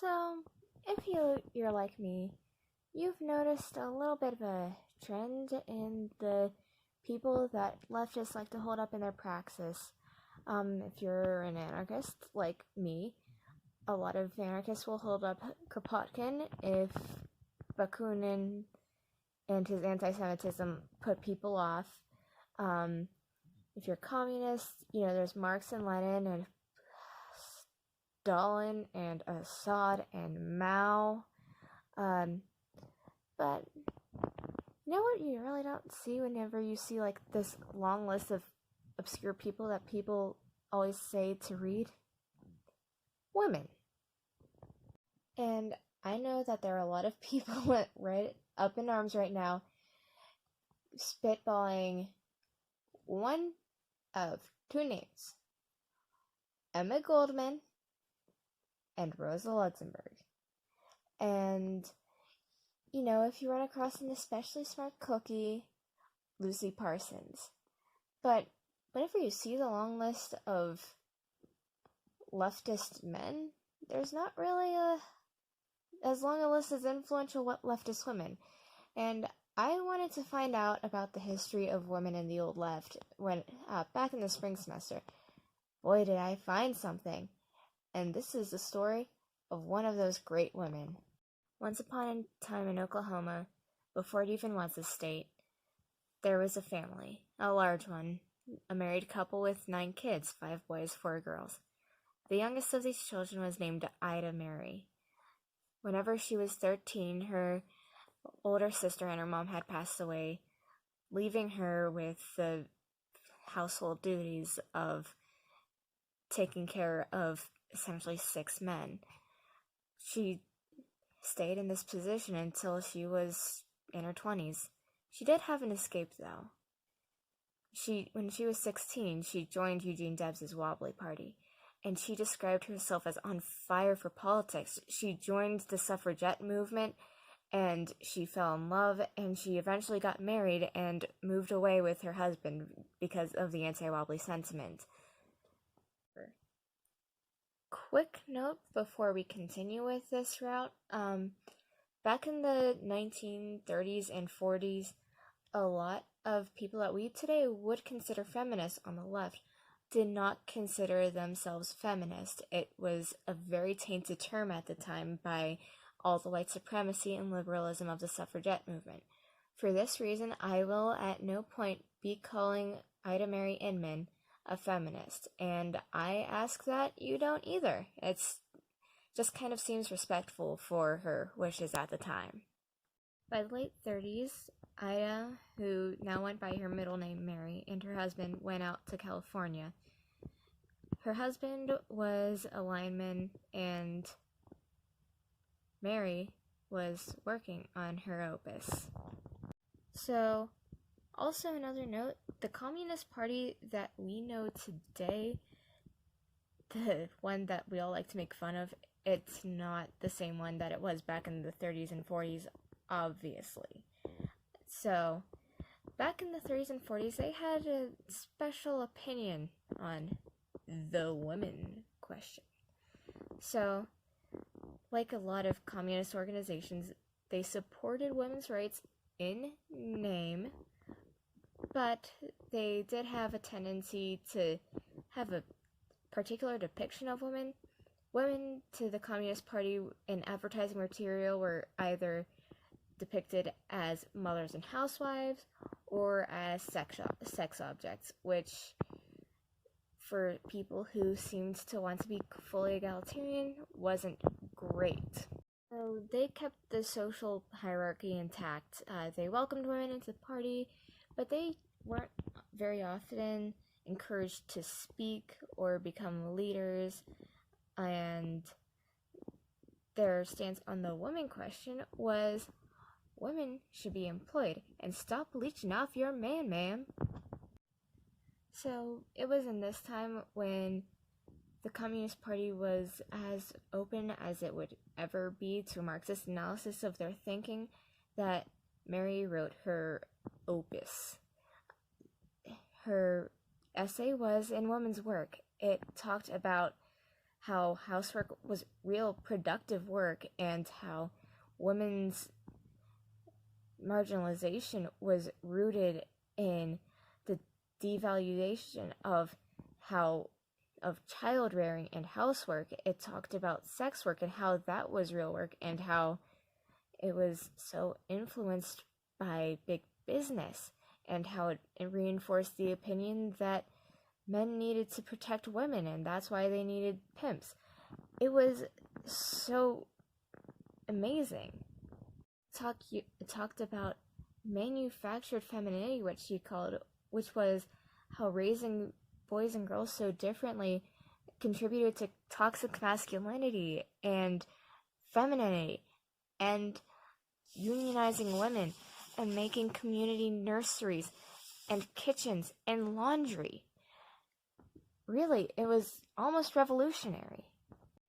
So, if you're like me, you've noticed a little bit of a trend in the people that leftists like to hold up in their praxis. If you're an anarchist like me, a lot of anarchists will hold up Kropotkin if Bakunin and his anti-Semitism put people off. If you're communist, there's Marx and Lenin and Stalin and Assad and Mao. But you know what you really don't see whenever you see like this long list of obscure people that people always say to read? Women. And I know that there are a lot of people right up in arms right now spitballing one of two names: Emma Goldman and Rosa Luxemburg. And, if you run across an especially smart cookie, Lucy Parsons. But whenever you see the long list of leftist men, there's not really as long a list as influential leftist women. And I wanted to find out about the history of women in the old left when back in the spring semester. Boy, did I find something. And this is the story of one of those great women. Once upon a time in Oklahoma, before it even was a state, there was a family, a large one, a married couple with 9 kids, 5 boys, 4 girls. The youngest of these children was named Ida Mary. Whenever she was 13, her older sister and her mom had passed away, leaving her with the household duties of taking care of essentially 6 men. She stayed in this position until she was in her 20s. She did have an escape, though. When she was 16, she joined Eugene Debs' Wobbly Party, and she described herself as on fire for politics. She joined the suffragette movement, and she fell in love, and she eventually got married and moved away with her husband because of the anti-wobbly sentiment. Quick note before we continue with this route, back in the 1930s and 40s, a lot of people that we today would consider feminists on the left did not consider themselves feminist. It was a very tainted term at the time by all the white supremacy and liberalism of the suffragette movement. For this reason, I will at no point be calling Ida Mary Inman a feminist, and I ask that you don't either. It's just kind of seems respectful for her wishes at the time. By the late 30s, Ida, who now went by her middle name Mary, and her husband went out to California. Her husband was a lineman, and Mary was working on her opus. So, also another note, the Communist Party that we know today, the one that we all like to make fun of, it's not the same one that it was back in the 30s and 40s, obviously. So, back in the 30s and 40s, they had a special opinion on the women question. So, like a lot of communist organizations, they supported women's rights in name, but they did have a tendency to have a particular depiction of women. Women to the Communist Party in advertising material were either depicted as mothers and housewives or as sex objects, which for people who seemed to want to be fully egalitarian wasn't great. So they kept the social hierarchy intact. They welcomed women into the party, but they weren't very often encouraged to speak or become leaders, and their stance on the women question was women should be employed and stop leeching off your man, ma'am. So it was in this time when the Communist Party was as open as it would ever be to Marxist analysis of their thinking that Mary wrote her opus. Her essay was in Women's Work. It talked about how housework was real productive work and how women's marginalization was rooted in the devaluation of child rearing and housework. It talked about sex work and how that was real work and how it was so influenced by big business and how it reinforced the opinion that men needed to protect women and that's why they needed pimps. It was so amazing. It talked about manufactured femininity, which was how raising boys and girls so differently contributed to toxic masculinity and femininity and unionizing women and making community nurseries and kitchens and laundry. Really, it was almost revolutionary.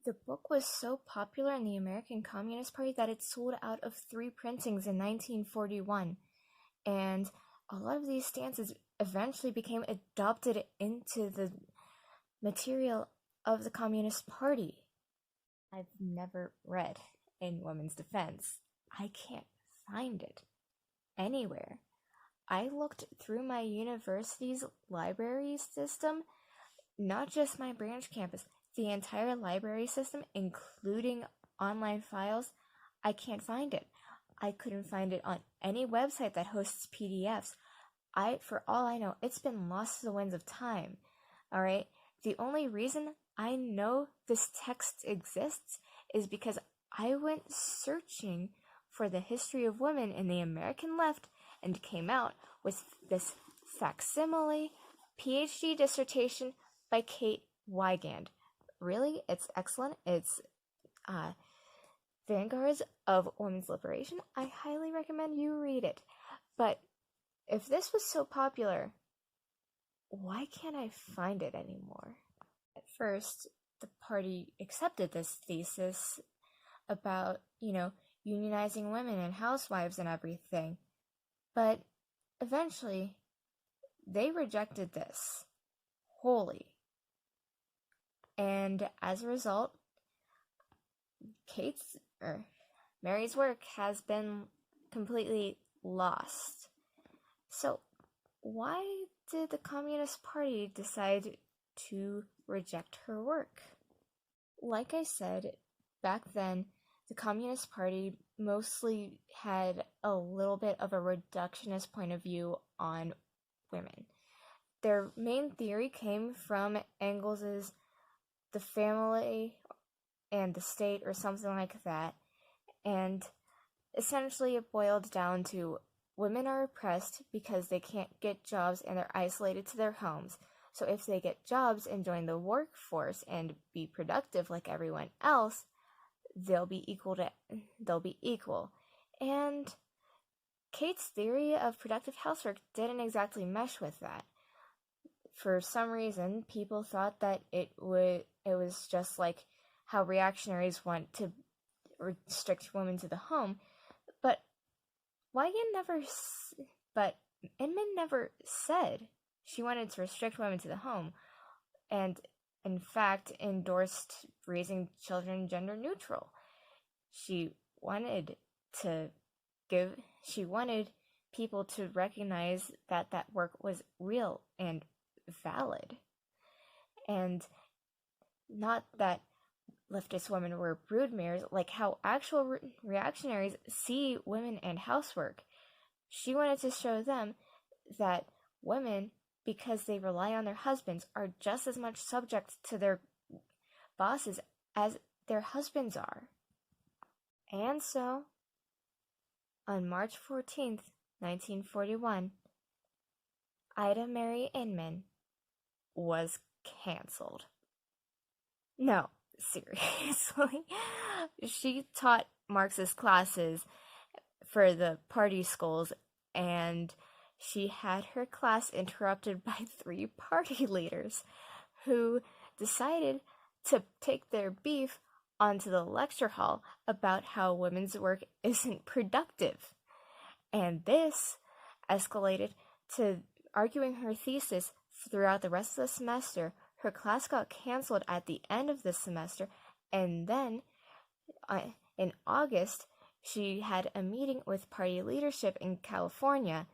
The book was so popular in the American Communist Party that it sold out of 3 printings in 1941, and a lot of these stances eventually became adopted into the material of the Communist Party. I've never read in Women's Defense. I can't find it anywhere. I looked through my university's library system, not just my branch campus, the entire library system, including online files. I can't find it. I couldn't find it on any website that hosts PDFs. For all I know, it's been lost to the winds of time. Alright? The only reason I know this text exists is because I went searching for the history of women in the American left and came out with this facsimile PhD dissertation by Kate Weigand. Really, it's excellent. It's Vanguards of Women's Liberation. I highly recommend you read it. But if this was so popular, why can't I find it anymore? At first, the party accepted this thesis about, unionizing women and housewives and everything. But eventually, they rejected this wholly. And as a result, Mary's work has been completely lost. So, why did the Communist Party decide to reject her work? Like I said, back then, the Communist Party mostly had a little bit of a reductionist point of view on women. Their main theory came from Engels's The Family and the State, or something like that, and essentially it boiled down to women are oppressed because they can't get jobs and they're isolated to their homes. So if they get jobs and join the workforce and be productive like everyone else, they'll be equal. And Kate's theory of productive housework didn't exactly mesh with that. For some reason, people thought that it was just like how reactionaries want to restrict women to the home, but Inman never said she wanted to restrict women to the home, and in fact endorsed raising children gender neutral. She wanted people to recognize that work was real and valid, and not that leftist women were broodmares like how actual reactionaries see women and housework. She wanted to show them that women, because they rely on their husbands, are just as much subject to their bosses as their husbands are. And so, on March 14th, 1941, Ida Mary Inman was canceled. No, seriously. She taught Marxist classes for the party schools, and she had her class interrupted by 3 party leaders who decided to take their beef onto the lecture hall about how women's work isn't productive. And this escalated to arguing her thesis throughout the rest of the semester her class got canceled at the end of the semester, and then in August, she had a meeting with party leadership in California,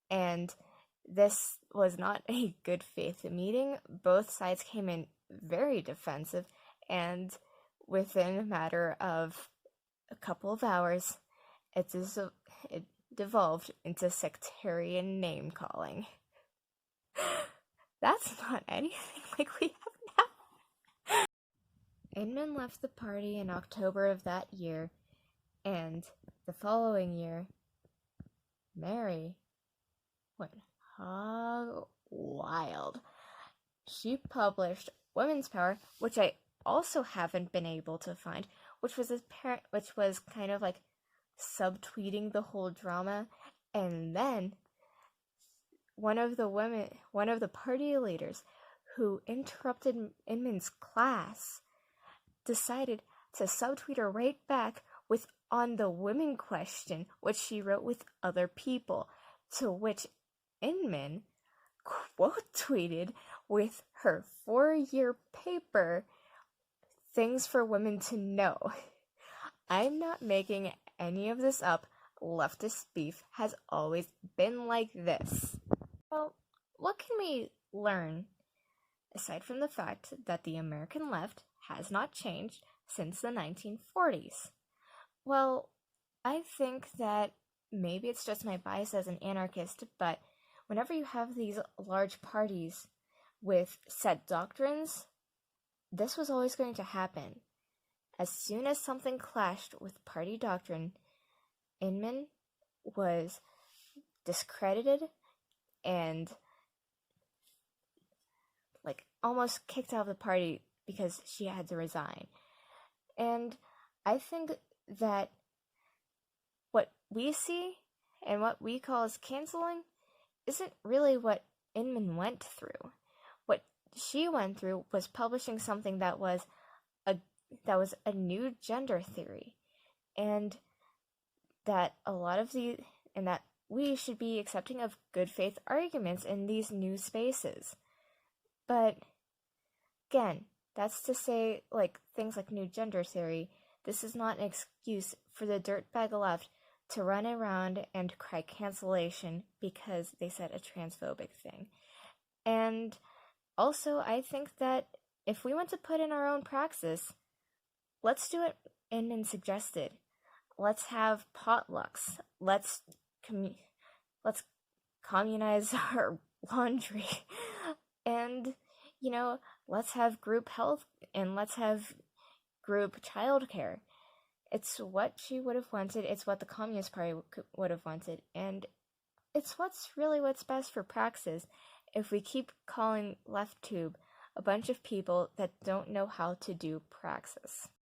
and this was not a good faith meeting. Both sides came in very defensive, and within a matter of a couple of hours, it devolved into sectarian name-calling. That's not anything like we have now. Inman left the party in October of that year, and the following year, Mary went hog wild. She published Women's Power, which I also haven't been able to find, which was kind of like subtweeting the whole drama. And then one of the party leaders who interrupted Inman's class decided to subtweet her right back with on the women question, which she wrote with other people, to which Inman quote tweeted with her 4-year paper, Things for Women to Know. I'm not making any of this up. Leftist beef has always been like this. Well, what can we learn aside from the fact that the American left has not changed since the 1940s? Well, I think that maybe it's just my bias as an anarchist, but whenever you have these large parties with set doctrines, this was always going to happen. As soon as something clashed with party doctrine, Inman was discredited and almost kicked out of the party because she had to resign. And I think that what we see and what we call as canceling isn't really what Inman went through. What she went through was publishing something that was a new gender theory, and that that we should be accepting of good faith arguments in these new spaces. But again, that's to say, things like new gender theory, this is not an excuse for the dirtbag left to run around and cry cancellation because they said a transphobic thing. And also, I think that if we want to put in our own praxis, let's do it Inman suggested. Let's have potlucks. Let's communize our laundry. And, let's have group health and let's have group childcare. It's what she would have wanted. It's what the Communist Party would have wanted. And it's what's best for praxis if we keep calling LeftTube a bunch of people that don't know how to do praxis.